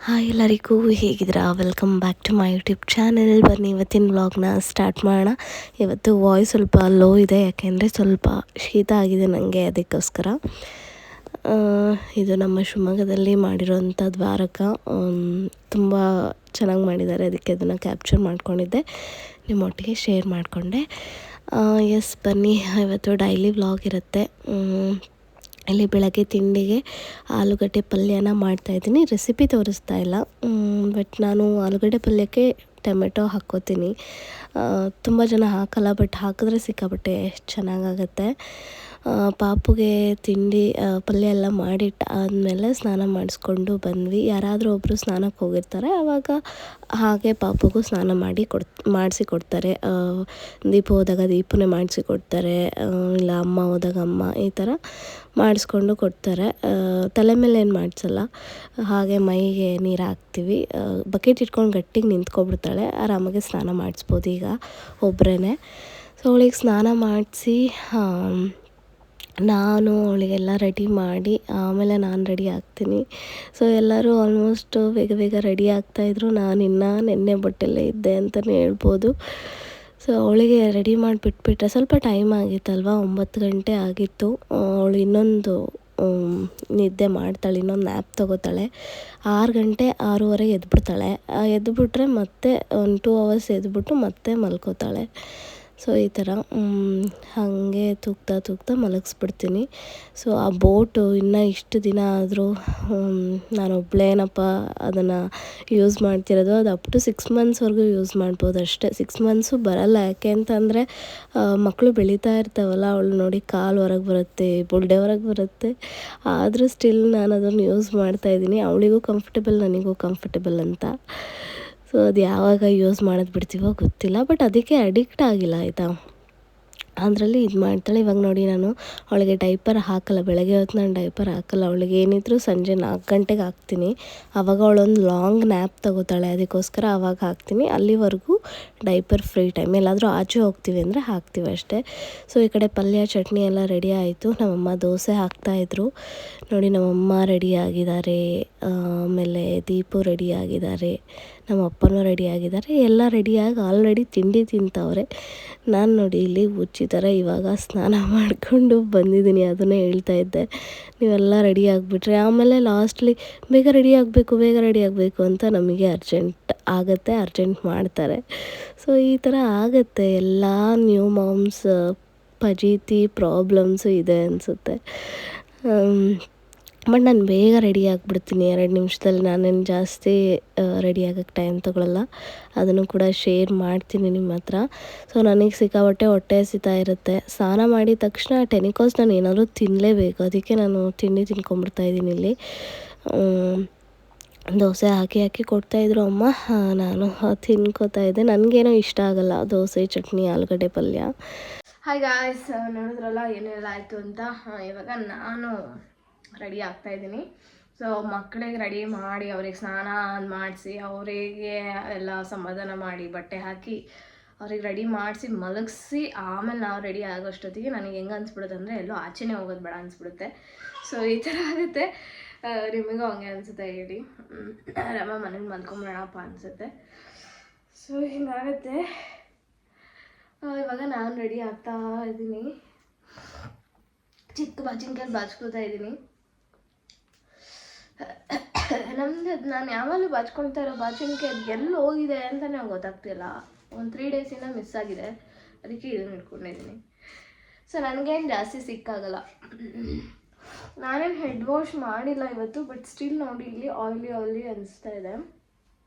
Hi ಎಲ್ಲರಿಗೂ ಹೇಗಿದ್ದೀರಾ? Welcome back to my YouTube channel. ಬನ್ನಿ ಇವತ್ತಿನ ವ್ಲಾಗ್ನ ಸ್ಟಾರ್ಟ್ ಮಾಡೋಣ. ಇವತ್ತು ವಾಯ್ಸ್ ಸ್ವಲ್ಪ ಲೋ ಇದೆ, ಯಾಕೆಂದರೆ ಸ್ವಲ್ಪ ಶೀತ ಆಗಿದೆ ನನಗೆ, ಅದಕ್ಕೋಸ್ಕರ. ಇದು ನಮ್ಮ ಶಿವಮೊಗ್ಗದಲ್ಲಿ ಮಾಡಿರೋಂಥ ದ್ವಾರಕ ತುಂಬ ಚೆನ್ನಾಗಿ ಮಾಡಿದ್ದಾರೆ, ಅದಕ್ಕೆ ಅದನ್ನು ಕ್ಯಾಪ್ಚರ್ ಮಾಡ್ಕೊಂಡಿದ್ದೆ, ನಿಮ್ಮೊಟ್ಟಿಗೆ ಶೇರ್ ಮಾಡಿಕೊಂಡೆ. ಎಸ್, ಬನ್ನಿ ಇವತ್ತು ಡೈಲಿ ವ್ಲಾಗ್ ಇರುತ್ತೆ. ಇಲ್ಲಿ ಬೆಳಗ್ಗೆ ತಿಂಡಿಗೆ ಆಲೂಗಡ್ಡೆ ಪಲ್ಯನ ಮಾಡ್ತಾಯಿದ್ದೀನಿ. ರೆಸಿಪಿ ತೋರಿಸ್ತಾ ಇಲ್ಲ, ಬಟ್ ನಾನು ಆಲೂಗಡ್ಡೆ ಪಲ್ಯಕ್ಕೆ ಟೊಮೆಟೊ ಹಾಕ್ಕೋತೀನಿ. ತುಂಬ ಜನ ಹಾಕಲ್ಲ, ಬಟ್ ಹಾಕಿದ್ರೆ ಸಿಕ್ಕಾಪಟ್ಟೆ ಚೆನ್ನಾಗಾಗತ್ತೆ. ಪಾಪುಗೆ ತಿಂಡಿ ಪಲ್ಯ ಎಲ್ಲ ಮಾಡಿಟ್ಟು ಆದಮೇಲೆ ಸ್ನಾನ ಮಾಡಿಸ್ಕೊಂಡು ಬಂದ್ವಿ. ಯಾರಾದರೂ ಒಬ್ಬರು ಸ್ನಾನಕ್ಕೆ ಹೋಗಿರ್ತಾರೆ, ಆವಾಗ ಹಾಗೆ ಪಾಪುಗೂ ಸ್ನಾನ ಮಾಡಿಸಿ ಕೊಡ್ತಾರೆ. ದೀಪ ಹೋದಾಗ ದೀಪನೇ ಮಾಡಿಸಿ ಕೊಡ್ತಾರೆ, ಇಲ್ಲ ಅಮ್ಮ ಹೋದಾಗ ಅಮ್ಮ, ಈ ಥರ ಮಾಡಿಸ್ಕೊಂಡು ಕೊಡ್ತಾರೆ. ತಲೆ ಮೇಲೆ ಏನು ಮಾಡಿಸಲ್ಲ, ಹಾಗೆ ಮೈಗೆ ನೀರು ಹಾಕ್ತೀವಿ. ಬಕೆಟ್ ಇಟ್ಕೊಂಡು ಗಟ್ಟಿಗೆ ನಿಂತ್ಕೊಬಿಡ್ತಾಳೆ, ಆರಾಮಾಗಿ ಸ್ನಾನ ಮಾಡಿಸ್ಬೋದು ಈಗ ಒಬ್ಬರೇ. ಸೊ ಅವಳಿಗೆ ಸ್ನಾನ ಮಾಡಿಸಿ ನಾನು ಅವಳಿಗೆಲ್ಲ ರೆಡಿ ಮಾಡಿ ಆಮೇಲೆ ನಾನು ರೆಡಿ ಆಗ್ತೀನಿ. ಸೊ ಎಲ್ಲರೂ ಆಲ್ಮೋಸ್ಟ್ ಬೇಗ ಬೇಗ ರೆಡಿ ಆಗ್ತಾಯಿದ್ರು. ನಾನು ಇನ್ನೂ ನೆನ್ನೆ ಬಟ್ಟೆಲ್ಲೇ ಇದ್ದೆ ಅಂತಲೇ ಹೇಳ್ಬೋದು. ಸೊ ಅವಳಿಗೆ ರೆಡಿ ಮಾಡಿ ಬಿಟ್ಬಿಟ್ರೆ ಸ್ವಲ್ಪ ಟೈಮ್ ಆಗಿತ್ತಲ್ವ, 9 ಗಂಟೆ ಆಗಿತ್ತು. ಅವಳು ಇನ್ನೊಂದು ನಿದ್ದೆ ಮಾಡ್ತಾಳೆ, ಇನ್ನೊಂದು ನ್ಯಾಪ್ ತೊಗೋತಾಳೆ. 6 ಗಂಟೆ 6:30 ಎದ್ಬಿಡ್ತಾಳೆ. ಎದ್ಬಿಟ್ರೆ ಮತ್ತೆ ಒಂದು 2 ಅವರ್ಸ್ ಎದ್ಬಿಟ್ಟು ಮತ್ತೆ ಮಲ್ಕೋತಾಳೆ. ಸೊ ಈ ಥರ ಹಾಗೆ ತೂಗ್ತಾ ಮಲಗಿಸ್ಬಿಡ್ತೀನಿ. ಸೊ ಆ ಬೋಟು ಇನ್ನೂ ಇಷ್ಟು ದಿನ ಆದರೂ ನಾನೊಬ್ಳೇನಪ್ಪ ಅದನ್ನು ಯೂಸ್ ಮಾಡ್ತಿರೋದು. ಅದು ಅಪ್ ಟು 6 ಮಂತ್ಸ್ವರೆಗೂ ಯೂಸ್ ಮಾಡ್ಬೋದು ಅಷ್ಟೇ. 6 ಮಂತ್ಸು ಬರೋಲ್ಲ, ಯಾಕೆ ಅಂತಂದರೆ ಮಕ್ಕಳು ಬೆಳೀತಾ ಇರ್ತಾವಲ್ಲ, ಅವಳು ನೋಡಿ ಕಾಲು ಹೊರಗೆ ಬರುತ್ತೆ, ಬುಲ್ಡೆ ಹೊರಗೆ ಬರುತ್ತೆ. ಆದರೂ ಸ್ಟಿಲ್ ನಾನು ಅದನ್ನು ಯೂಸ್ ಮಾಡ್ತಾಯಿದ್ದೀನಿ, ಅವಳಿಗೂ ಕಂಫರ್ಟೇಬಲ್, ನನಗೂ ಕಂಫರ್ಟೇಬಲ್ ಅಂತ. ಸೊ ಅದು ಯಾವಾಗ ಯೂಸ್ ಮಾಡೋದು ಬಿಡ್ತೀವೋ ಗೊತ್ತಿಲ್ಲ, ಬಟ್ ಅದಕ್ಕೆ ಅಡಿಕ್ಟ್ ಆಗಿಲ್ಲ, ಆಯಿತಾ. ಅದರಲ್ಲಿ ಇದು ಮಾಡ್ತಾಳೆ. ಇವಾಗ ನೋಡಿ, ನಾನು ಅವಳಿಗೆ ಡೈಪರ್ ಹಾಕಲ್ಲ, ಬೆಳಗ್ಗೆ ಹೊತ್ತು ನಾನು ಡೈಪರ್ ಹಾಕಲ್ಲ. ಅವಳಿಗೆ ಏನಿದ್ರು ಸಂಜೆ 4 ಗಂಟೆಗೆ ಹಾಕ್ತೀನಿ. ಆವಾಗ ಅವಳೊಂದು ಲಾಂಗ್ ನ್ಯಾಪ್ ತೊಗೋತಾಳೆ, ಅದಕ್ಕೋಸ್ಕರ ಆವಾಗ ಹಾಕ್ತೀನಿ. ಅಲ್ಲಿವರೆಗೂ ಡೈಪರ್ ಫ್ರೀ ಟೈಮ್. ಎಲ್ಲಾದರೂ ಆಚೆ ಹೋಗ್ತೀವಿ ಅಂದರೆ ಹಾಕ್ತೀವಿ ಅಷ್ಟೇ. ಸೊ ಈ ಕಡೆ ಪಲ್ಯ ಚಟ್ನಿ ಎಲ್ಲ ರೆಡಿ ಆಯಿತು. ನಮ್ಮಮ್ಮ ದೋಸೆ ಹಾಕ್ತಾಯಿದ್ರು. ನೋಡಿ, ನಮ್ಮಮ್ಮ ರೆಡಿ ಆಗಿದ್ದಾರೆ, ಆಮೇಲೆ ದೀಪು ರೆಡಿ ಆಗಿದ್ದಾರೆ, ನಮ್ಮ ಅಪ್ಪನೂ ರೆಡಿ ಆಗಿದ್ದಾರೆ. ಎಲ್ಲ ರೆಡಿಯಾಗಿ ಆಲ್ರೆಡಿ ತಿಂಡಿ ತಿಂತವ್ರೆ. ನಾನು ನೋಡಿ ಇಲ್ಲಿ ಹುಚ್ಚಿ ಥರ ಇವಾಗ ಸ್ನಾನ ಮಾಡಿಕೊಂಡು ಬಂದಿದ್ದೀನಿ, ಅದನ್ನೇ ಹೇಳ್ತಾ ಇದ್ದೆ. ನೀವೆಲ್ಲ ರೆಡಿ ಆಗಿಬಿಟ್ರೆ ಆಮೇಲೆ ಲಾಸ್ಟ್ಲಿ ಬೇಗ ರೆಡಿ ಆಗಬೇಕು ಅಂತ ನಮಗೆ ಅರ್ಜೆಂಟ್ ಮಾಡ್ತಾರೆ. ಸೊ ಈ ಥರ ಆಗುತ್ತೆ, ಎಲ್ಲ ನ್ಯೂ ಮಾಮ್ಸ್ ಫಜೀತಿ ಪ್ರಾಬ್ಲಮ್ಸು ಇದೆ ಅನಿಸುತ್ತೆ. ಬಟ್ ನಾನು ಬೇಗ ರೆಡಿ ಆಗಿಬಿಡ್ತೀನಿ, 2 ನಿಮಿಷದಲ್ಲಿ. ನಾನೇನು ಜಾಸ್ತಿ ರೆಡಿ ಆಗೋಕ್ಕೆ ಟೈಮ್ ತೊಗೊಳ್ಳಲ್ಲ, ಅದನ್ನು ಕೂಡ ಶೇರ್ ಮಾಡ್ತೀನಿ ನಿಮ್ಮ ಹತ್ರ. ಸೊ ನನಗೆ ಸಿಕ್ಕಾಪಟ್ಟೆ ಹೊಟ್ಟೆ ಹಸಿತಾ ಇರುತ್ತೆ. ಸ್ನಾನ ಮಾಡಿದ ತಕ್ಷಣ 10 o'clock ನಾನು ಏನಾದರೂ ತಿನ್ನಲೇಬೇಕು, ಅದಕ್ಕೆ ನಾನು ತಿಂಡಿ ತಿನ್ಕೊಂಬಿಡ್ತಾಯಿದ್ದೀನಿ. ಇಲ್ಲಿ ದೋಸೆ ಹಾಕಿ ಕೊಡ್ತಾಯಿದ್ರು ಅಮ್ಮ, ನಾನು ತಿನ್ಕೋತಾ ಇದ್ದೆ. ನನಗೇನೋ ಇಷ್ಟ ಆಗಲ್ಲ ದೋಸೆ, ಚಟ್ನಿ, ಆಲೂಗಡ್ಡೆ ಪಲ್ಯ. ಹಾಯ್ ಗಾಯ್ಸ್, ನೋಡಿದ್ರಲ್ಲ ಏನೆಲ್ಲ ಆಯಿತು ಅಂತ. ಇವಾಗ ನಾನು ರೆಡಿ ಆಗ್ತಾಯಿದ್ದೀನಿ. ಸೊ ಮಕ್ಕಳಿಗೆ ರೆಡಿ ಮಾಡಿ, ಅವ್ರಿಗೆ ಸ್ನಾನ ಮಾಡಿಸಿ, ಅವರಿಗೆ ಎಲ್ಲ ಸಮಾಧಾನ ಮಾಡಿ, ಬಟ್ಟೆ ಹಾಕಿ ಅವ್ರಿಗೆ ರೆಡಿ ಮಾಡಿಸಿ ಮಲಗಿಸಿ, ಆಮೇಲೆ ನಾವು ರೆಡಿ ಆಗೋಷ್ಟೊತ್ತಿಗೆ ನನಗೆ ಹೆಂಗೆ ಅನಿಸ್ಬಿಡುತ್ತೆ ಅಂದರೆ ಎಲ್ಲೋ ಆಚೆನೇ ಹೋಗೋದು ಬೇಡ ಅನಿಸ್ಬಿಡುತ್ತೆ. ಸೊ ಈ ಥರ ಆಗುತ್ತೆ. ನಿಮಗೂ ಹಂಗೆ ಅನಿಸುತ್ತೆ ಹೇಳಿ? ಆರಾಮ ಮನೇಲಿ ಮಲ್ಕೊಂಬಿಡೋಣಪ್ಪ ಅನಿಸುತ್ತೆ. ಸೊ ಹಿಂಗಾಗುತ್ತೆ. ಇವಾಗ ನಾನು ರೆಡಿ ಆಗ್ತಾ ಇದ್ದೀನಿ, ಚಿಕ್ಕ ಬಾಚಿಂಕಲ್ಲಿ ಬಾಚ್ಕೋತಾ ಇದ್ದೀನಿ. ನಮ್ಮದು ನಾನು ಯಾವಾಗಲೂ ಬಾಚ್ಕೊಳ್ತಾ ಇರೋ ಬಾಚಿಂಕೆ ಎಲ್ಲಿ ಹೋಗಿದೆ ಅಂತಲೇ ಗೊತ್ತಾಗ್ತಿಲ್ಲ. ಒಂದು 3 ಡೇಸಿಂದ ಮಿಸ್ ಆಗಿದೆ, ಅದಕ್ಕೆ ಇದನ್ನು ಇಟ್ಕೊಂಡಿದ್ದೀನಿ. ಸೊ ನನಗೇನು ಜಾಸ್ತಿ ಸಿಕ್ಕಾಗಲ್ಲ. ನಾನೇನು ಹೆಡ್ ವಾಶ್ ಮಾಡಿಲ್ಲ ಇವತ್ತು, ಬಟ್ ಸ್ಟಿಲ್ ನೋಡಿ ಇಲ್ಲಿ ಆಯ್ಲಿ ಅನ್ನಿಸ್ತಾ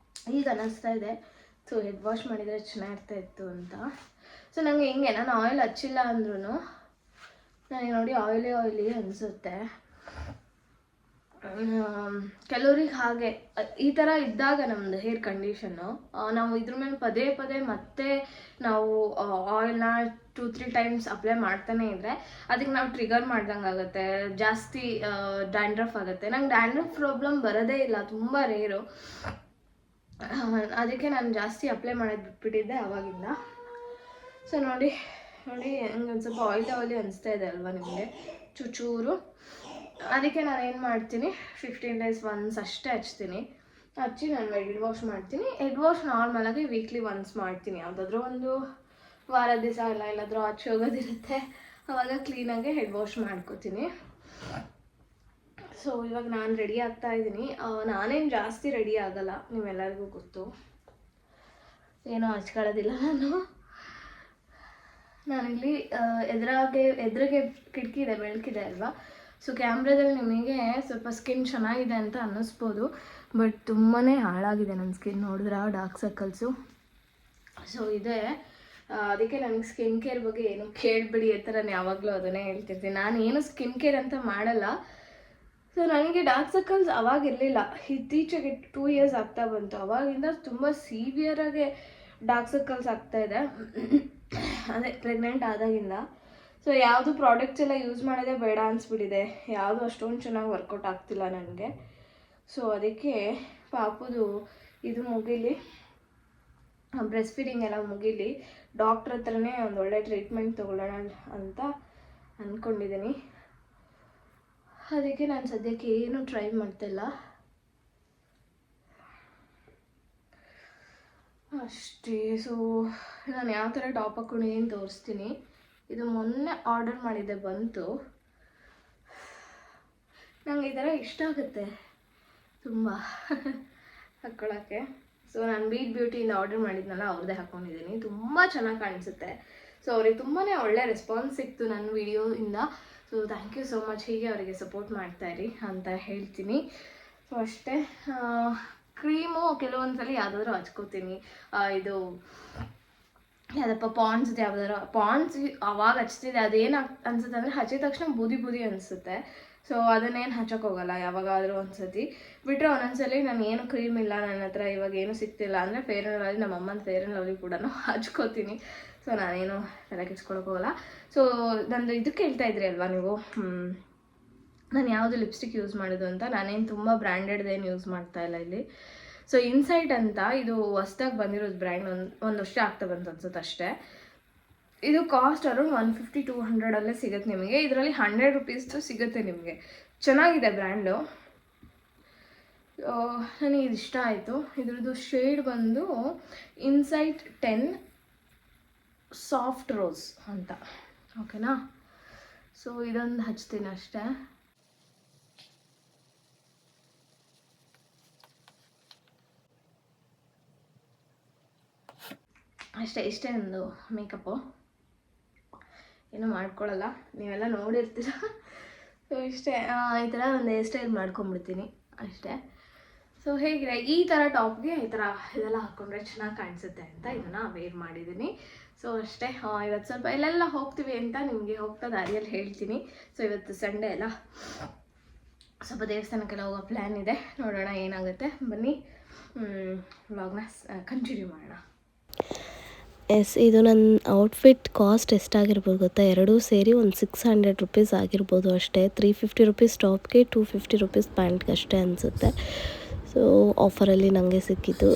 ಇದೆ. ಸೊ ಹೆಡ್ ವಾಶ್ ಮಾಡಿದರೆ ಚೆನ್ನಾಗಿರ್ತಾಯಿತ್ತು ಅಂತ. ಸೊ ನನಗೆ ಹೆಂಗೆ, ನಾನು ಆಯಿಲ್ ಹಚ್ಚಿಲ್ಲ ಅಂದ್ರೂ ನನಗೆ ನೋಡಿ ಆಯ್ಲಿ ಅನಿಸುತ್ತೆ. ಕೆಲವ್ರಿಗೆ ಹಾಗೆ ಈ ಥರ ಇದ್ದಾಗ ನಮ್ಮದು ಹೇರ್ ಕಂಡೀಷನ್ನು, ನಾವು ಇದ್ರ ಮೇಲೆ ಪದೇ ಮತ್ತೆ ನಾವು ಆಯಿಲ್ನ 2-3 ಟೈಮ್ಸ್ ಅಪ್ಲೈ ಮಾಡ್ತಾನೆ ಇದ್ದರೆ ಅದಕ್ಕೆ ನಾವು ಟ್ರಿಗರ್ ಮಾಡ್ದಂಗೆ ಆಗುತ್ತೆ, ಜಾಸ್ತಿ ಡ್ಯಾಂಡ್ರಫ್ ಆಗುತ್ತೆ. ನಂಗೆ ಡ್ಯಾಂಡ್ರಫ್ ಪ್ರಾಬ್ಲಮ್ ಬರೋದೇ ಇಲ್ಲ, ತುಂಬ ರೇರು. ಅದಕ್ಕೆ ನಾನು ಜಾಸ್ತಿ ಅಪ್ಲೈ ಮಾಡೋದು ಬಿಟ್ಬಿಟ್ಟಿದ್ದೆ ಆವಾಗಿಂದ. ಸೊ ನೋಡಿ ಹಂಗೆ ಒಂದು ಸ್ವಲ್ಪ ಆಯಿಲಿ ಅನಿಸ್ತಾ ಇದೆ ಅಲ್ವಾ ನಿಮಗೆ, ಚೂರು. ಅದಕ್ಕೆ ನಾನು ಏನು ಮಾಡ್ತೀನಿ, 15 days once ಅಷ್ಟೇ ಹಚ್ತೀನಿ. ಹಚ್ಚಿ ನಾನು ಹೆಡ್ ವಾಶ್ ಮಾಡ್ತೀನಿ. ಹೆಡ್ ವಾಶ್ ನಾರ್ಮಲಾಗಿ ವೀಕ್ಲಿ ಒನ್ಸ್ ಮಾಡ್ತೀನಿ. ಯಾವುದಾದ್ರೂ ಒಂದು ವಾರದ ದಿವಸ ಎಲ್ಲಾದರೂ ಆಚೆ ಹೋಗೋದಿರುತ್ತೆ, ಆವಾಗ ಕ್ಲೀನಾಗಿ ಹೆಡ್ ವಾಶ್ ಮಾಡ್ಕೋತೀನಿ. ಸೊ ಇವಾಗ ನಾನು ರೆಡಿ ಆಗ್ತಾ ಇದ್ದೀನಿ. ನಾನೇನು ಜಾಸ್ತಿ ರೆಡಿ ಆಗಲ್ಲ, ನೀವೆಲ್ಲರಿಗೂ ಗೊತ್ತು, ಏನೂ ಹಚ್ಕೊಳ್ಳೋದಿಲ್ಲ ನಾನಿಲ್ಲಿ ಎದುರಿಗೆ ಕಿಟಕಿ ಇದೆ, ಬೆಳಕಿದೆ ಅಲ್ವಾ. ಸೊ ಕ್ಯಾಮ್ರಾದಲ್ಲಿ ನಿಮಗೆ ಸ್ವಲ್ಪ ಸ್ಕಿನ್ ಚೆನ್ನಾಗಿದೆ ಅಂತ ಅನ್ನಿಸ್ಬೋದು, ಬಟ್ ತುಂಬಾ ಹಾಳಾಗಿದೆ ನನ್ನ ಸ್ಕಿನ್. ನೋಡಿದ್ರೆ ಡಾರ್ಕ್ ಸರ್ಕಲ್ಸು ಸೊ ಇದೆ. ಅದಕ್ಕೆ ನನಗೆ ಸ್ಕಿನ್ ಕೇರ್ ಬಗ್ಗೆ ಏನು ಕೇಳಬೇಡಿ ಅಂತ ನಾನು ಯಾವಾಗಲೂ ಅದನ್ನೇ ಹೇಳ್ತಿರ್ತೀನಿ. ನಾನು ಏನು ಸ್ಕಿನ್ ಕೇರ್ ಅಂತ ಮಾಡಲ್ಲ. ಸೊ ನನಗೆ ಡಾರ್ಕ್ ಸರ್ಕಲ್ಸ್ ಅವಾಗಿರಲಿಲ್ಲ, ಇತ್ತೀಚೆಗೆ 2 years ಆಗ್ತಾ ಬಂತು. ಅವಾಗಿಂದ ತುಂಬ ಸಿವಿಯರಾಗೆ ಡಾರ್ಕ್ ಸರ್ಕಲ್ಸ್ ಆಗ್ತಾಯಿದೆ, ಅದೇ ಪ್ರೆಗ್ನೆಂಟ್ ಆದಾಗಿಂದ. ಸೊ ಯಾವುದು ಪ್ರಾಡಕ್ಟ್ಸ್ ಎಲ್ಲ ಯೂಸ್ ಮಾಡೋದೇ ಬೇಡ ಅನಿಸ್ಬಿಟ್ಟಿದೆ, ಯಾವುದು ಅಷ್ಟೊಂದು ಚೆನ್ನಾಗಿ ವರ್ಕೌಟ್ ಆಗ್ತಿಲ್ಲ ನನಗೆ. ಸೊ ಅದಕ್ಕೆ ಪಾಪುದು ಇದು ಮುಗೀಲಿ, ಬ್ರೆಸ್ಟ್ ಫೀಡಿಂಗ್ ಎಲ್ಲ ಮುಗೀಲಿ, ಡಾಕ್ಟ್ರ್ ಹತ್ರನೇ ಒಂದು ಒಳ್ಳೆ ಟ್ರೀಟ್ಮೆಂಟ್ ತೊಗೊಳ್ಳೋಣ ಅಂತ ಅಂದ್ಕೊಂಡಿದ್ದೀನಿ. ಅದಕ್ಕೆ ನಾನು ಸದ್ಯಕ್ಕೆ ಏನು ಟ್ರೈ ಮಾಡ್ತಿಲ್ಲ ಅಷ್ಟೇ. ಸೊ ನಾನು ಯಾವ ಥರ ಟಾಪ್ ಹಾಕ್ಕೊಂಡಿದ್ದೀನಿ ತೋರಿಸ್ತೀನಿ. ಇದು ಮೊನ್ನೆ ಆರ್ಡರ್ ಮಾಡಿದ್ದೆ, ಬಂತು. ನಂಗೆ ಈ ಥರ ಇಷ್ಟ ಆಗುತ್ತೆ ತುಂಬ ಹಾಕ್ಕೊಳ್ಳೋಕ್ಕೆ. ಸೊ ನಾನು ಬೀಟ್ ಬ್ಯೂಟಿಯಿಂದ ಆರ್ಡರ್ ಮಾಡಿದ್ನಲ್ಲ, ಅವ್ರದ್ದೇ ಹಾಕ್ಕೊಂಡಿದ್ದೀನಿ. ತುಂಬ ಚೆನ್ನಾಗಿ ಕಾಣಿಸುತ್ತೆ. ಸೊ ಅವ್ರಿಗೆ ತುಂಬಾ ಒಳ್ಳೆ ರೆಸ್ಪಾನ್ಸ್ ಸಿಕ್ತು ನನ್ನ ವಿಡಿಯೋಯಿಂದ. So thank you so much. ಹೀಗೆ ಅವರಿಗೆ ಸಪೋರ್ಟ್ ಮಾಡ್ತಾಯಿರಿ ಅಂತ ಹೇಳ್ತೀನಿ. ಸೊ ಅಷ್ಟೇ. ಕ್ರೀಮು ಕೆಲವೊಂದು ಸಲ ಯಾವುದಾದ್ರೂ ಹಚ್ಕೋತೀನಿ. ಇದು ಯಾವುದಪ್ಪ ಪಾಂಡ್ಸ್ದು ಪಾಂಡ್ಸ್ ಅವಾಗ ಹಚ್ತಿದೆ. ಅದೇನು ಅನ್ಸುತ್ತೆ ಅಂದರೆ ಹಚ್ಚಿದ ತಕ್ಷಣ ಬೂದಿ ಅನಿಸುತ್ತೆ. ಸೊ ಅದನ್ನೇನು ಹಚ್ಚೋಕ್ಕೋಗಲ್ಲ, ಯಾವಾಗಾದರೂ ಒಂದ್ಸತಿ ಬಿಟ್ಟರೆ. ಒಂದೊಂದ್ಸಲಿ ನಾನು ಏನು ಕ್ರೀಮ್ ಇಲ್ಲ ನನ್ನ ಹತ್ರ, ಇವಾಗ ಏನು ಸಿಗ್ತಿಲ್ಲ ಅಂದರೆ ಫೇರ್ ಆ್ಯಂಡ್ ಲವ್ಲಿ, ನಮ್ಮ ಅಮ್ಮನ ಫೇರ್ ಆ್ಯಂಡ್ ಲವ್ಲಿ ಕೂಡ ಹಚ್ಕೋತೀನಿ. ಸೊ ನಾನೇನು ತಲೆ ಕೆಡ್ಸ್ಕೊಳಕ್ಕೋಗಲ್ಲ. ಸೊ ನಂದು ಇದು ಕೇಳ್ತಾ ಇದ್ರಿ ಅಲ್ವಾ ನೀವು, ನಾನು ಯಾವುದು ಲಿಪ್ಸ್ಟಿಕ್ ಯೂಸ್ ಮಾಡೋದು ಅಂತ. ನಾನೇನು ತುಂಬ ಬ್ರ್ಯಾಂಡೆಡ್ದೇನು ಯೂಸ್ ಮಾಡ್ತಾಯಿಲ್ಲ ಇಲ್ಲಿ. ಸೊ ಇನ್ಸೈಟ್ ಅಂತ ಇದು ಹೊಸ್ದಾಗಿ ಬಂದಿರೋದು ಬ್ರ್ಯಾಂಡ್, ಒಂದು ವರ್ಷ ಆಗ್ತಾ ಬಂತು ಅನ್ಸುತ್ತೆ ಅಷ್ಟೇ. ಇದು ಕಾಸ್ಟ್ ಅರೌಂಡ್ 150-200 ಸಿಗುತ್ತೆ ನಿಮಗೆ. ಇದರಲ್ಲಿ 100 ರೂಪೀಸ್ದು ಸಿಗುತ್ತೆ ನಿಮಗೆ. ಚೆನ್ನಾಗಿದೆ ಬ್ರ್ಯಾಂಡು. ನನಗೆ ಇದು ಇಷ್ಟ ಆಯಿತು. ಇದ್ರದ್ದು ಶೇಡ್ ಬಂದು ಇನ್ಸೈಟ್ 10 ಸಾಫ್ಟ್ ರೋಸ್ ಅಂತ, ಓಕೆನಾ. ಸೊ ಇದೊಂದು ಹಚ್ತೀನಿ ಅಷ್ಟೇ. ಇಷ್ಟೇ ಒಂದು ಮೇಕಪ್ಪು, ಏನೂ ಮಾಡ್ಕೊಳ್ಳಲ್ಲ, ನೀವೆಲ್ಲ ನೋಡಿರ್ತೀರ. ಸೊ ಇಷ್ಟೇ. ಈ ಥರ ಒಂದು ಹೇರ್ ಸ್ಟೈಲ್ ಮಾಡ್ಕೊಂಬಿಡ್ತೀನಿ ಅಷ್ಟೇ. ಸೊ ಹೇಗಿದೆ ಈ ಥರ ಟಾಪ್ಗೆ ಈ ಥರ ಇದೆಲ್ಲ ಹಾಕ್ಕೊಂಡ್ರೆ ಚೆನ್ನಾಗಿ ಕಾಣಿಸುತ್ತೆ ಅಂತ ಇದನ್ನು ವೇರ್ ಮಾಡಿದ್ದೀನಿ. ಸೊ ಅಷ್ಟೇ. ಇವತ್ತು ಸ್ವಲ್ಪ ಎಲ್ಲೆಲ್ಲ ಹೋಗ್ತೀವಿ ಅಂತ ನಿಮಗೆ ಹೋಗ್ತಾ ದಾರಿಯಲ್ಲಿ ಹೇಳ್ತೀನಿ. ಸೊ ಇವತ್ತು ಸಂಡೇ ಅಲ್ಲ, ಸ್ವಲ್ಪ ದೇವಸ್ಥಾನಕ್ಕೆಲ್ಲ ಹೋಗೋ ಪ್ಲ್ಯಾನ್ ಇದೆ. ನೋಡೋಣ ಏನಾಗುತ್ತೆ. ಬನ್ನಿ ವ್ಲಾಗ್ನ ಕಂಟಿನ್ಯೂ ಮಾಡೋಣ. ಎಸ್, ಇದು ನನ್ನ ಔಟ್ಫಿಟ್ ಕಾಸ್ಟ್ ಎಷ್ಟಾಗಿರ್ಬೋದು ಗೊತ್ತಾ? ಎರಡೂ ಸೇರಿ ಒಂದು 600 ರೂಪೀಸ್ ಆಗಿರ್ಬೋದು ಅಷ್ಟೇ. 350 ರೂಪೀಸ್ ಟಾಪ್ಗೆ, 250 ರೂಪೀಸ್ ಪ್ಯಾಂಟ್ಗೆ ಅಷ್ಟೇ ಅನಿಸುತ್ತೆ. ಸೊ ಆಫರಲ್ಲಿ ನನಗೆ ಸಿಕ್ಕಿದ್ದು.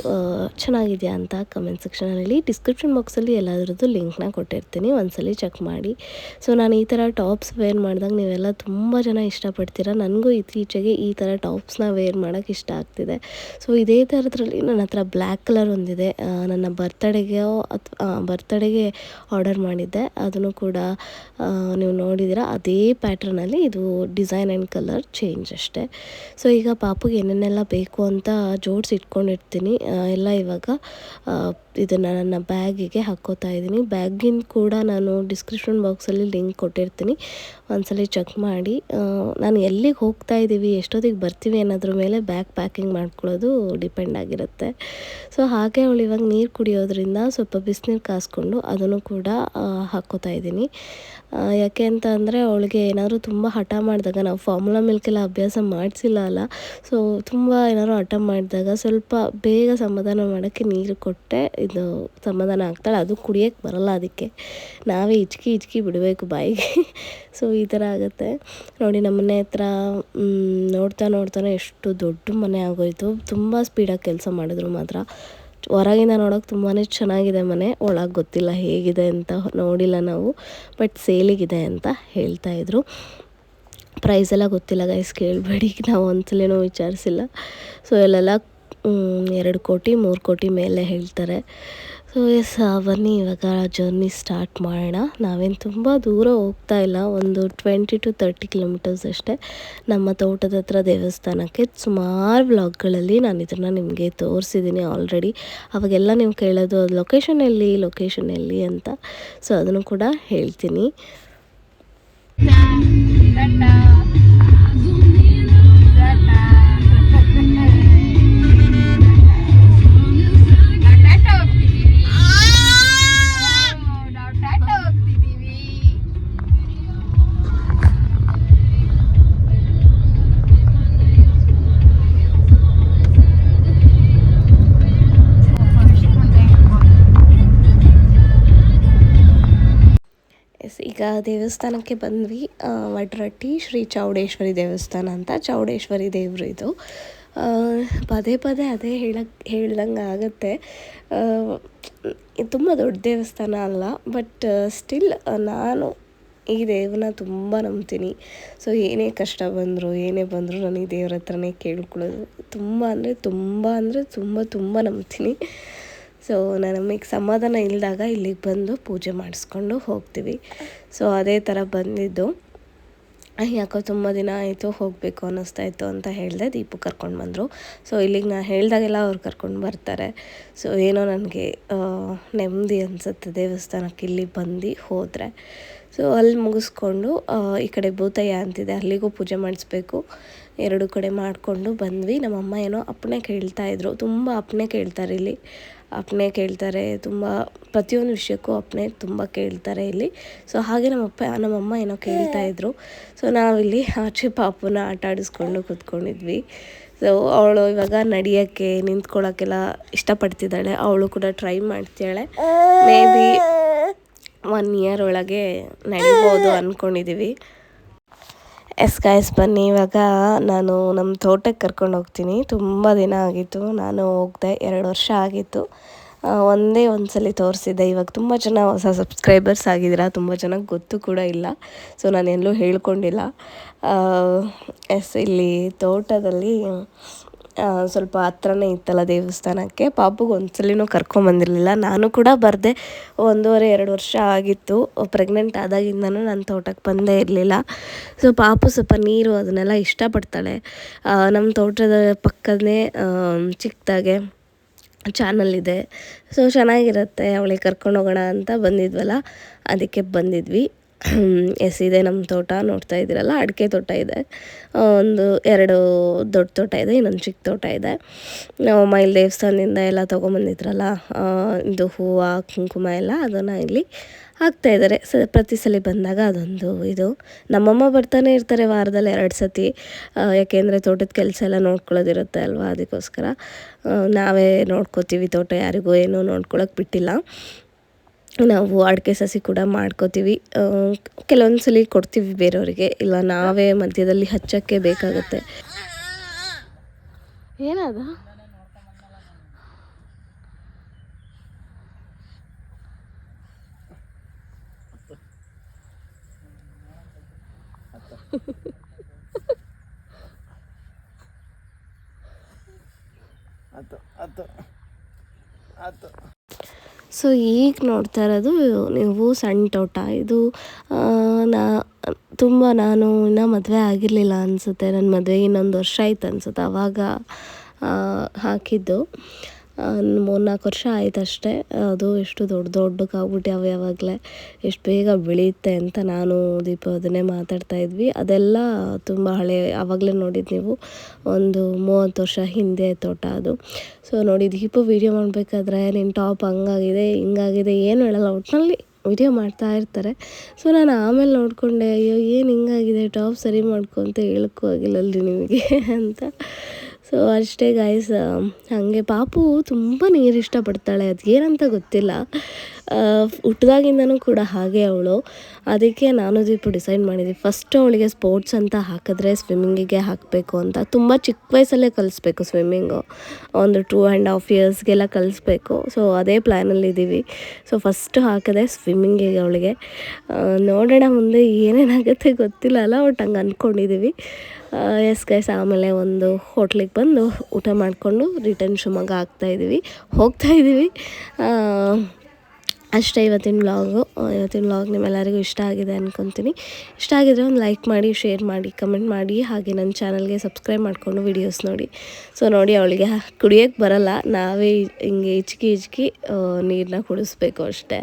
ಚೆನ್ನಾಗಿದೆಯಾ ಅಂತ ಕಮೆಂಟ್ ಸೆಕ್ಷನಲ್ಲಿ, ಡಿಸ್ಕ್ರಿಪ್ಷನ್ ಬಾಕ್ಸಲ್ಲಿ ಎಲ್ಲದರದ್ದು ಲಿಂಕ್ನ ಕೊಟ್ಟಿರ್ತೀನಿ, ಒಂದ್ಸಲಿ ಚೆಕ್ ಮಾಡಿ. ಸೊ ನಾನು ಈ ಥರ ಟಾಪ್ಸ್ ವೇರ್ ಮಾಡಿದಾಗ ನೀವೆಲ್ಲ ತುಂಬ ಜನ ಇಷ್ಟಪಡ್ತೀರ. ನನಗೂ ಇತ್ತೀಚೆಗೆ ಈ ಥರ ಟಾಪ್ಸ್ನ ವೇರ್ ಮಾಡೋಕ್ಕೆ ಇಷ್ಟ ಆಗ್ತಿದೆ. ಸೊ ಇದೇ ಥರದ್ರಲ್ಲಿ ನನ್ನ ಹತ್ರ ಬ್ಲ್ಯಾಕ್ ಕಲರ್ ಒಂದಿದೆ. ನನ್ನ ಬರ್ತಡೆಗೆ ಆರ್ಡರ್ ಮಾಡಿದ್ದೆ. ಅದನ್ನು ಕೂಡ ನೀವು ನೋಡಿದ್ದೀರ. ಅದೇ ಪ್ಯಾಟ್ರನಲ್ಲಿ ಇದು ಡಿಸೈನ್ ಆ್ಯಂಡ್ ಕಲರ್ ಚೇಂಜ್ ಅಷ್ಟೇ. ಸೊ ಈಗ ಪಾಪುಗೆ ಏನೇನೆಲ್ಲ ಬೇಕು ಅಂತ ಜೋಡಿಸಿ ಇಟ್ಕೊಂಡಿರ್ತೀನಿ ಎಲ್ಲ. ಇವಾಗ ಇದನ್ನು ನನ್ನ ಬ್ಯಾಗಿಗೆ ಹಾಕ್ಕೋತಾ ಇದ್ದೀನಿ. ಬ್ಯಾಗಿನ ಕೂಡ ನಾನು ಡಿಸ್ಕ್ರಿಪ್ಷನ್ ಬಾಕ್ಸಲ್ಲಿ ಲಿಂಕ್ ಕೊಟ್ಟಿರ್ತೀನಿ, ಒಂದ್ಸಲಿ ಚೆಕ್ ಮಾಡಿ. ನಾನು ಎಲ್ಲಿಗೆ ಹೋಗ್ತಾ ಇದ್ದೀವಿ, ಎಷ್ಟೊತ್ತಿಗೆ ಬರ್ತೀವಿ ಅನ್ನೋದ್ರ ಮೇಲೆ ಬ್ಯಾಗ್ ಪ್ಯಾಕಿಂಗ್ ಮಾಡ್ಕೊಳ್ಳೋದು ಡಿಪೆಂಡ್ ಆಗಿರುತ್ತೆ. ಸೊ ಹಾಗೆ ಅವಳು ಇವಾಗ ನೀರು ಕುಡಿಯೋದ್ರಿಂದ ಸ್ವಲ್ಪ ಬಿಸಿನೀರು ಕಾಸ್ಕೊಂಡು ಅದನ್ನು ಕೂಡ ಹಾಕ್ಕೋತಾ ಇದ್ದೀನಿ. ಯಾಕೆ ಅಂತ ಅಂದರೆ ಅವಳಿಗೆ ಏನಾದರೂ ತುಂಬ ಹಠ ಮಾಡಿದಾಗ, ನಾವು ಫಾರ್ಮುಲಾ ಮಿಲ್ಕೆಲ್ಲ ಅಭ್ಯಾಸ ಮಾಡಿಸಿಲ್ಲ ಅಲ್ಲ. ಸೊ ತುಂಬ ಏನಾದ್ರು ಹಠ ಮಾಡಿದಾಗ ಸ್ವಲ್ಪ ಬೇಗ ಸಮಾಧಾನ ಮಾಡೋಕ್ಕೆ ನೀರು ಕೊಟ್ಟೆ ಇದು ಸಮಾಧಾನ ಆಗ್ತಾಳೆ. ಅದು ಕುಡಿಯೋಕ್ಕೆ ಬರಲ್ಲ, ಅದಕ್ಕೆ ನಾವೇ ಹಿಚ್ಕಿ ಬಿಡಬೇಕು ಬಾಯಿಗೆ. ಸೊ ಈ ಥರ ಆಗುತ್ತೆ ನೋಡಿ. ನಮ್ಮ ಮನೆ ಹತ್ರ ನೋಡ್ತಾನೆ ಎಷ್ಟು ದೊಡ್ಡ ಮನೆ ಆಗೋಯಿತು. ತುಂಬ ಸ್ಪೀಡಾಗಿ ಕೆಲಸ ಮಾಡಿದ್ರು ಮಾತ್ರ. ಹೊರಗಿಂದ ನೋಡೋಕೆ ತುಂಬಾ ಚೆನ್ನಾಗಿದೆ ಮನೆ, ಒಳಗೆ ಗೊತ್ತಿಲ್ಲ ಹೇಗಿದೆ ಅಂತ, ನೋಡಿಲ್ಲ ನಾವು. ಬಟ್ ಸೇಲಿಗಿದೆ ಅಂತ ಹೇಳ್ತಾಯಿದ್ರು. ಪ್ರೈಸ್ ಎಲ್ಲ ಗೊತ್ತಿಲ್ಲ ಗೈಸ್, ಕೇಳಬೇಡಿ, ನಾವು ಒಂದ್ಸಲೇನೂ ವಿಚಾರಿಸಿಲ್ಲ. ಸೊ ಎಲ್ಲೆಲ್ಲ 2 ಕೋಟಿ 3 ಕೋಟಿ ಮೇಲೆ ಹೇಳ್ತಾರೆ. ಸೊ ಎಸ್, ಬನ್ನಿ ಇವಾಗ ಜರ್ನಿ ಸ್ಟಾರ್ಟ್ ಮಾಡೋಣ. ನಾವೇನು ತುಂಬ ದೂರ ಹೋಗ್ತಾ ಇಲ್ಲ, ಒಂದು 20 to 30 ಕಿಲೋಮೀಟರ್ಸ್ ಅಷ್ಟೇ ನಮ್ಮ ತೋಟದ ಹತ್ರ ದೇವಸ್ಥಾನಕ್ಕೆ. ಸುಮಾರು ವ್ಲಾಗ್ಗಳಲ್ಲಿ ನಾನು ಇದನ್ನು ನಿಮಗೆ ತೋರಿಸಿದ್ದೀನಿ ಆಲ್ರೆಡಿ. ಅವಾಗೆಲ್ಲ ನೀವು ಕೇಳೋದು ಲೊಕೇಶನ್ ಎಲ್ಲಿ ಅಂತ. ಸೊ ಅದನ್ನು ಕೂಡ ಹೇಳ್ತೀನಿ. ಎಸ್, ಈಗ ದೇವಸ್ಥಾನಕ್ಕೆ ಬಂದ್ವಿ. ವಡ್ರಟ್ಟಿ ಶ್ರೀ ಚೌಡೇಶ್ವರಿ ದೇವಸ್ಥಾನ ಅಂತ, ಚೌಡೇಶ್ವರಿ ದೇವರು ಇದು. ಪದೇ ಪದೇ ಅದೇ ಹೇಳ್ದಂಗೆ ಆಗುತ್ತೆ. ತುಂಬ ದೊಡ್ಡ ದೇವಸ್ಥಾನ ಅಲ್ಲ, ಬಟ್ ಸ್ಟಿಲ್ ನಾನು ಈ ದೇವ್ರನ್ನ ತುಂಬ ನಂಬ್ತೀನಿ. ಸೊ ಏನೇ ಕಷ್ಟ ಬಂದರೂ ಏನೇ ಬಂದರೂ ನಾನು ಈ ದೇವ್ರ ಹತ್ರನೇ ಕೇಳ್ಕೊಳ್ಳೋದು. ತುಂಬ ತುಂಬ ನಂಬ್ತೀನಿ. ಸೊ ನಮಗೆ ಸಮಾಧಾನ ಇಲ್ಲದಾಗ ಇಲ್ಲಿಗೆ ಬಂದು ಪೂಜೆ ಮಾಡಿಸ್ಕೊಂಡು ಹೋಗ್ತೀವಿ. ಸೊ ಅದೇ ಥರ ಬಂದಿದ್ದು. ಯಾಕೋ ತುಂಬ ದಿನ ಆಯಿತು, ಹೋಗಬೇಕು ಅನ್ನಿಸ್ತಾಯಿತ್ತು ಅಂತ ಹೇಳಿದೆ. ದೀಪು ಕರ್ಕೊಂಡು ಬಂದರು. ಸೊ ಇಲ್ಲಿಗೆ ನಾನು ಹೇಳಿದಾಗೆಲ್ಲ ಅವ್ರು ಕರ್ಕೊಂಡು ಬರ್ತಾರೆ. ಸೊ ಏನೋ ನನಗೆ ನೆಮ್ಮದಿ ಅನಿಸುತ್ತೆ ದೇವಸ್ಥಾನಕ್ಕೆ ಇಲ್ಲಿ ಬಂದು ಹೋದರೆ. ಸೊ ಅಲ್ಲಿ ಮುಗಿಸ್ಕೊಂಡು ಈ ಕಡೆ ಭೂತಯ್ಯ ಅಂತಿದೆ, ಅಲ್ಲಿಗೂ ಪೂಜೆ ಮಾಡಿಸ್ಬೇಕು. 2 ಕಡೆ ಮಾಡಿಕೊಂಡು ಬಂದ್ವಿ. ನಮ್ಮಮ್ಮ ಏನೋ ಅಪ್ಪಣೆ ಕೇಳ್ತಾಯಿದ್ರು. ತುಂಬ ಅಪ್ಪಣೆ ಕೇಳ್ತಾರೆ ಇಲ್ಲಿ, ಅಪ್ಪಣೆ ಕೇಳ್ತಾರೆ. ತುಂಬ ಪ್ರತಿಯೊಂದು ವಿಷಯಕ್ಕೂ ಅಪ್ಪಣೆ ತುಂಬ ಕೇಳ್ತಾರೆ ಇಲ್ಲಿ. ಸೊ ಹಾಗೆ ನಮ್ಮಮ್ಮ ಏನೋ ಕೇಳ್ತಾಯಿದ್ರು. ಸೊ ನಾವಿಲ್ಲಿ ಆಚೆ ಪಾಪುನ ಆಟ ಆಡಿಸ್ಕೊಂಡು ಕೂತ್ಕೊಂಡಿದ್ವಿ. ಸೊ ಅವಳು ಇವಾಗ ನಡೆಯೋಕ್ಕೆ ನಿಂತ್ಕೊಳ್ಳೋಕ್ಕೆಲ್ಲ ಇಷ್ಟಪಡ್ತಿದ್ದಾಳೆ. ಅವಳು ಕೂಡ ಟ್ರೈ ಮಾಡ್ತಾಳೆ. ಮೇ ಬಿ 1 year ಒಳಗೆ ನಡಿಬೋದು ಅಂದ್ಕೊಂಡಿದ್ದೀವಿ. ಎಸ್ ಗಾಯ್ಸ್, ಬನ್ನಿ ಇವಾಗ ನಾನು ನಮ್ಮ ತೋಟಕ್ಕೆ ಕರ್ಕೊಂಡು ಹೋಗ್ತೀನಿ. ತುಂಬ ದಿನ ಆಗಿತ್ತು ನಾನು ಹೋಗ್ದೆ, 2 ವರ್ಷ ಆಗಿತ್ತು. ಒಂದೇ ಸಲ ತೋರಿಸಿದ್ದೆ. ಇವಾಗ ತುಂಬ ಜನ ಹೊಸ ಸಬ್ಸ್ಕ್ರೈಬರ್ಸ್ ಆಗಿದ್ದೀರಾ, ತುಂಬ ಜನಕ್ಕೆ ಗೊತ್ತು ಕೂಡ ಇಲ್ಲ. ಸೊ ನಾನೆಲ್ಲೂ ಹೇಳ್ಕೊಂಡಿಲ್ಲ. ಎಸ್, ಇಲ್ಲಿ ತೋಟದಲ್ಲಿ ಸ್ವಲ್ಪ ಹತ್ರನೇ ಇತ್ತಲ್ಲ ದೇವಸ್ಥಾನಕ್ಕೆ. ಪಾಪುಗೆ ಒಂದ್ಸಲಿನೂ ಕರ್ಕೊಂಬಂದಿರಲಿಲ್ಲ. ನಾನು ಕೂಡ ಬರದೆ 1.5-2 ವರ್ಷ ಆಗಿತ್ತು. ಪ್ರೆಗ್ನೆಂಟ್ ಆದಾಗಿಂದನೂ ನಾನು ತೋಟಕ್ಕೆ ಬಂದೇ ಇರಲಿಲ್ಲ. ಸೊ ಪಾಪು ಸ್ವಲ್ಪ ನೀರು ಅದನ್ನೆಲ್ಲ ಇಷ್ಟಪಡ್ತಾಳೆ. ನಮ್ಮ ತೋಟದ ಪಕ್ಕದನೇ ಚಿಕ್ಕದಾಗೆ ಚಾನಲ್ ಇದೆ. ಸೊ ಚೆನ್ನಾಗಿರುತ್ತೆ, ಅವಳಿಗೆ ಕರ್ಕೊಂಡು ಹೋಗೋಣ ಅಂತ ಬಂದಿದ್ವಲ್ಲ, ಅದಕ್ಕೆ ಬಂದಿದ್ವಿ. ಎಸ್, ಇದೆ ನಮ್ಮ ತೋಟ. ನೋಡ್ತಾ ಇದ್ದೀರಲ್ಲ, ಅಡಿಕೆ ತೋಟ ಇದೆ. 2 ದೊಡ್ಡ ತೋಟ ಇದೆ, ಇನ್ನೊಂದು ಚಿಕ್ಕ ತೋಟ ಇದೆ. ನಾವು ಇಲ್ಲಿ ದೇವಸ್ಥಾನದಿಂದ ಎಲ್ಲ ತೊಗೊಂಬಂದಿದ್ರಲ್ಲ, ಇದು ಹೂವು ಕುಂಕುಮ ಎಲ್ಲ, ಅದನ್ನು ಇಲ್ಲಿ ಹಾಕ್ತಾಯಿದ್ದಾರೆ. ಪ್ರತಿ ಸಲ ಬಂದಾಗ ಅದೊಂದು ಇದು. ನಮ್ಮಮ್ಮ ಬರ್ತಾನೆ ಇರ್ತಾರೆ ವಾರದಲ್ಲಿ 2 ಸತಿ. ಯಾಕೆಂದರೆ ತೋಟದ ಕೆಲಸ ಎಲ್ಲ ನೋಡ್ಕೊಳ್ಳೋದಿರುತ್ತೆ ಅಲ್ವಾ, ಅದಕ್ಕೋಸ್ಕರ ನಾವೇ ನೋಡ್ಕೋತೀವಿ. ತೋಟ ಯಾರಿಗೂ ಏನೂ ನೋಡ್ಕೊಳ್ಳೋಕೆ ಬಿಟ್ಟಿಲ್ಲ. ನಾವು ಅಡಿಕೆ ಸಸಿ ಕೂಡ ಮಾಡ್ಕೋತೀವಿ. ಕೆಲವೊಂದು ಸಲ ಕೊಡ್ತೀವಿ ಬೇರೆಯವರಿಗೆ, ಇಲ್ಲ ನಾವೇ ಮಧ್ಯದಲ್ಲಿ ಹಚ್ಚೋಕ್ಕೆ ಬೇಕಾಗುತ್ತೆ. ಏನದ ಸೊ ಈಗ ನೋಡ್ತಾ ಇರೋದು ನೀವು ಸಣ್ಣ ತೋಟ. ಇದು ನಾನು ಇನ್ನೂ ಮದುವೆ ಆಗಿರಲಿಲ್ಲ ಅನಿಸುತ್ತೆ. ನನ್ನ ಮದುವೆಗೆ ಇನ್ನೊಂದು ವರ್ಷ ಆಯ್ತು ಅನಿಸುತ್ತೆ. ಆವಾಗ ಹಾಕಿದ್ದು. 3-4 ವರ್ಷ ಆಯ್ತು ಅಷ್ಟೇ. ಅದು ಎಷ್ಟು ದೊಡ್ಡಕ್ಕಾಗ್ಬಿಟ್ಟು ಯಾವಾಗಲೇ ಎಷ್ಟು ಬೇಗ ಬೆಳೆಯುತ್ತೆ ಅಂತ ನಾನು ದೀಪ ಅದನ್ನೇ ಮಾತಾಡ್ತಾ ಇದ್ವಿ. ಅದೆಲ್ಲ ತುಂಬ ಹಳೆ, ಆವಾಗಲೇ ನೋಡಿದ್ದು ನೀವು, ಒಂದು 30 ವರ್ಷ ಹಿಂದೆ ತೋಟ ಅದು. ಸೊ ನೋಡಿ, ದೀಪ ವೀಡಿಯೋ ಮಾಡಬೇಕಾದ್ರೆ ನಿನ್ನ ಟಾಪ್ ಹಂಗಾಗಿದೆ ಹಿಂಗಾಗಿದೆ ಏನು ಹೇಳಲ್ಲ, ಒಟ್ಟಿನಲ್ಲಿ ವಿಡಿಯೋ ಮಾಡ್ತಾ ಇರ್ತಾರೆ. ಸೊ ನಾನು ಆಮೇಲೆ ನೋಡಿಕೊಂಡೆ, ಅಯ್ಯೋ ಏನು ಹಿಂಗಾಗಿದೆ ಟಾಪ್ ಸರಿ ಮಾಡ್ಕೊ ಅಂತ ಹೇಳಕ್ಕೂ ಆಗಿಲ್ಲಲ್ರಿ ನಿಮಗೆ ಅಂತ. ಸೊ ಅಷ್ಟೇ ಗಾಯ್ಸ್. ಹಾಗೆ ಪಾಪು ತುಂಬ ನೀರು ಇಷ್ಟಪಡ್ತಾಳೆ, ಅದೇನಂತ ಗೊತ್ತಿಲ್ಲ. ಹುಟ್ಟಿದಾಗಿಂದನೂ ಕೂಡ ಹಾಗೆ ಅವಳು. ಅದಕ್ಕೆ ನಾನು ದೀಪು ಡಿಸೈಡ್ ಮಾಡಿದ್ವಿ, ಫಸ್ಟು ಅವಳಿಗೆ ಸ್ಪೋರ್ಟ್ಸ್ ಅಂತ ಹಾಕಿದ್ರೆ ಸ್ವಿಮ್ಮಿಂಗಿಗೆ ಹಾಕಬೇಕು ಅಂತ. ತುಂಬ ಚಿಕ್ಕ ವಯಸ್ಸಲ್ಲೇ ಕಲಿಸ್ಬೇಕು ಸ್ವಿಮ್ಮಿಂಗು, ಒಂದು 2.5 yearsಗೆಲ್ಲ ಕಲಿಸ್ಬೇಕು. ಸೊ ಅದೇ ಪ್ಲ್ಯಾನಲ್ಲಿದ್ದೀವಿ. ಸೊ ಫಸ್ಟು ಹಾಕಿದೆ ಸ್ವಿಮ್ಮಿಂಗಿಗೆ ಅವಳಿಗೆ. ನೋಡೋಣ ಮುಂದೆ ಏನೇನಾಗುತ್ತೆ ಗೊತ್ತಿಲ್ಲ ಅಲ್ಲ, ಒಟ್ಟು ಹಂಗೆ ಅಂದ್ಕೊಂಡಿದ್ದೀವಿ. ಎಸ್ ಗೈಸ್, ಆಮೇಲೆ ಒಂದು ಹೋಟ್ಲಿಗೆ ಬಂದು ಊಟ ಮಾಡಿಕೊಂಡು ರಿಟರ್ನ್ ಶಿವಮೊಗ್ಗ ಹೋಗ್ತಾಯಿದ್ದೀವಿ. ಅಷ್ಟೇ ಇವತ್ತಿನ ವ್ಲಾಗ್ ನಿಮ್ಮೆಲ್ಲರಿಗೂ ಇಷ್ಟ ಆಗಿದೆ ಅಂದ್ಕೊತೀನಿ. ಇಷ್ಟ ಆಗಿದ್ರೆ ಒಂದು ಲೈಕ್ ಮಾಡಿ, ಶೇರ್ ಮಾಡಿ, ಕಮೆಂಟ್ ಮಾಡಿ, ಹಾಗೆ ನನ್ನ ಚಾನಲ್ಗೆ ಸಬ್ಸ್ಕ್ರೈಬ್ ಮಾಡಿಕೊಂಡು ವೀಡಿಯೋಸ್ ನೋಡಿ. ಸೊ ನೋಡಿ, ಅವಳಿಗೆ ಕುಡಿಯೋಕ್ಕೆ ಬರಲ್ಲ, ನಾವೇ ಹಿಂಗೆ ಹಿಚ್ಕಿ ನೀರನ್ನ ಕುಡಿಸ್ಬೇಕು ಅಷ್ಟೇ.